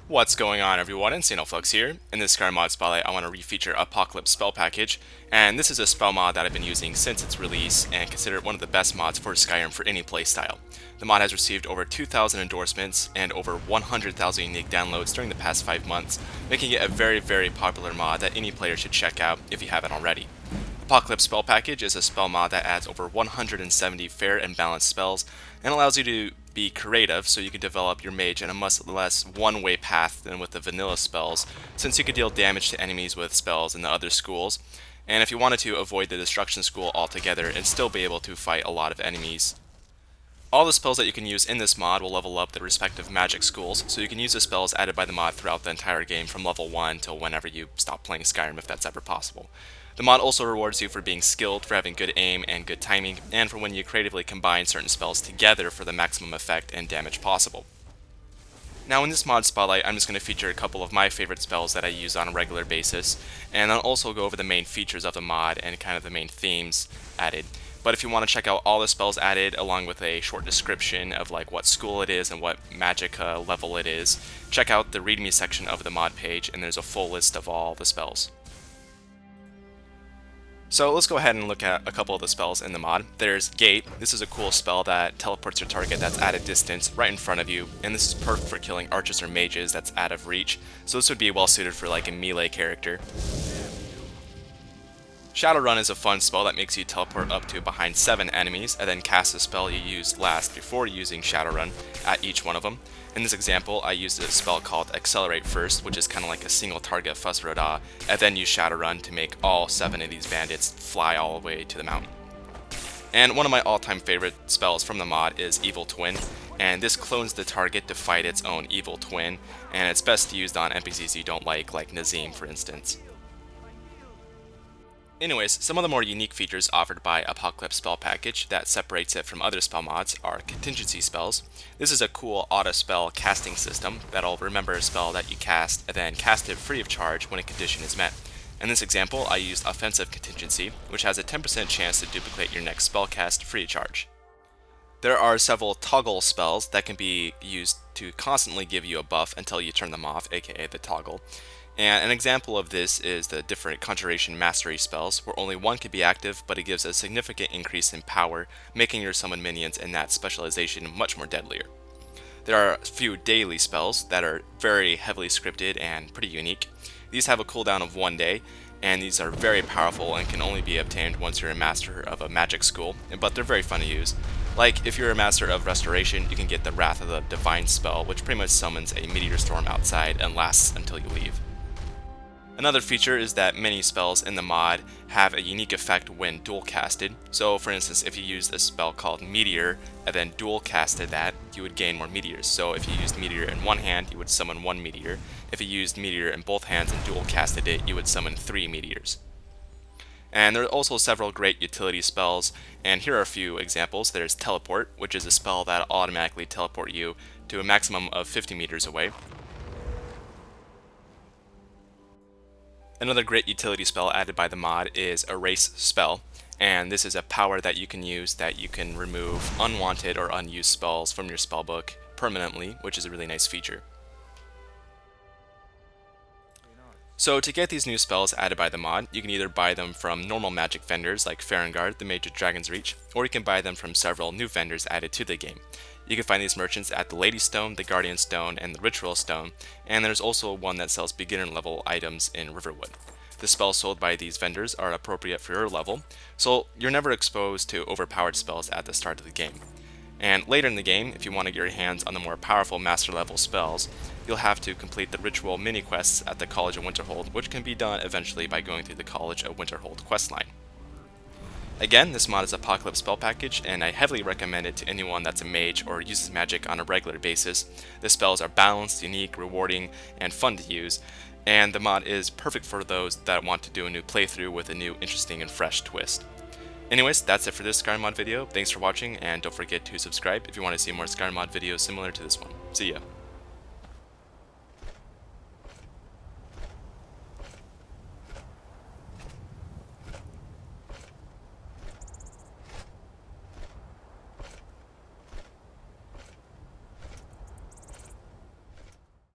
What's going on, everyone? Insanoflex here. In this Skyrim Mod Spotlight, I want to refeature Apocalypse spell package, and this is a spell mod that I've been using since its release and considered one of the best mods for Skyrim for any playstyle. The mod has received over 2,000 endorsements and over 100,000 unique downloads during the past 5 months, making it a very popular mod that any player should check out if you haven't already. Apocalypse spell package is a spell mod that adds over 170 fair and balanced spells and allows you to be creative so you can develop your mage in a much less one-way path than with the vanilla spells, since you can deal damage to enemies with spells in the other schools, and if you wanted to avoid the destruction school altogether and still be able to fight a lot of enemies. All the spells that you can use in this mod will level up the respective magic schools, so you can use the spells added by the mod throughout the entire game from level 1 till whenever you stop playing Skyrim, if that's ever possible. The mod also rewards you for being skilled, for having good aim and good timing, and for when you creatively combine certain spells together for the maximum effect and damage possible. Now in this mod spotlight, I'm just going to feature a couple of my favorite spells that I use on a regular basis, and I'll also go over the main features of the mod and kind of the main themes added. But if you want to check out all the spells added, along with a short description of like what school it is and what magic level it is, check out the readme section of the mod page, and there's a full list of all the spells. So let's go ahead and look at a couple of the spells in the mod. There's Gate. This is a cool spell that teleports your target that's at a distance right in front of you, and this is perfect for killing archers or mages that's out of reach, so this would be well suited for like a melee character. Shadowrun is a fun spell that makes you teleport up to behind 7 enemies and then cast a spell you used last before using Shadowrun at each one of them. In this example, I used a spell called Accelerate first, which is kind of like a single target Fuss Roda, and then use Shadowrun to make all 7 of these bandits fly all the way to the mountain. And one of my all-time favorite spells from the mod is Evil Twin, and this clones the target to fight its own evil twin, and it's best used on NPCs you don't like Nazim for instance. Anyways, some of the more unique features offered by Apocalypse spell package that separates it from other spell mods are Contingency spells. This is a cool auto spell casting system that'll remember a spell that you cast and then cast it free of charge when a condition is met. In this example, I used Offensive Contingency, which has a 10% chance to duplicate your next spell cast free of charge. There are several toggle spells that can be used to constantly give you a buff until you turn them off, aka the toggle. And an example of this is the different Conjuration Mastery spells, where only one can be active, but it gives a significant increase in power, making your summoned minions in that specialization much more deadlier. There are a few daily spells that are very heavily scripted and pretty unique. These have a cooldown of 1 day, and these are very powerful and can only be obtained once you're a master of a magic school, but they're very fun to use. Like, if you're a master of Restoration, you can get the Wrath of the Divine spell, which pretty much summons a meteor storm outside and lasts until you leave. Another feature is that many spells in the mod have a unique effect when dual casted. So for instance, if you used a spell called Meteor and then dual casted that, you would gain more meteors. So if you used Meteor in one hand, you would summon 1 meteor. If you used Meteor in both hands and dual casted it, you would summon 3 meteors. And there are also several great utility spells, and here are a few examples. There's Teleport, which is a spell that will automatically teleport you to a maximum of 50 meters away. Another great utility spell added by the mod is Erase spell, and this is a power that you can use that you can remove unwanted or unused spells from your spellbook permanently, which is a really nice feature. So to get these new spells added by the mod, you can either buy them from normal magic vendors like Farengard, the Mage of Dragon's Reach, or you can buy them from several new vendors added to the game. You can find these merchants at the Lady Stone, the Guardian Stone, and the Ritual Stone, and there's also one that sells beginner level items in Riverwood. The spells sold by these vendors are appropriate for your level, so you're never exposed to overpowered spells at the start of the game. And later in the game, if you want to get your hands on the more powerful master level spells, you'll have to complete the ritual mini quests at the College of Winterhold, which can be done eventually by going through the College of Winterhold questline. Again, this mod is Apocalypse spell package, and I heavily recommend it to anyone that's a mage or uses magic on a regular basis. The spells are balanced, unique, rewarding, and fun to use, and the mod is perfect for those that want to do a new playthrough with a new, interesting, and fresh twist. Anyways, that's it for this Skyrim Mod video. Thanks for watching, and don't forget to subscribe if you want to see more Skyrim Mod videos similar to this one. See ya!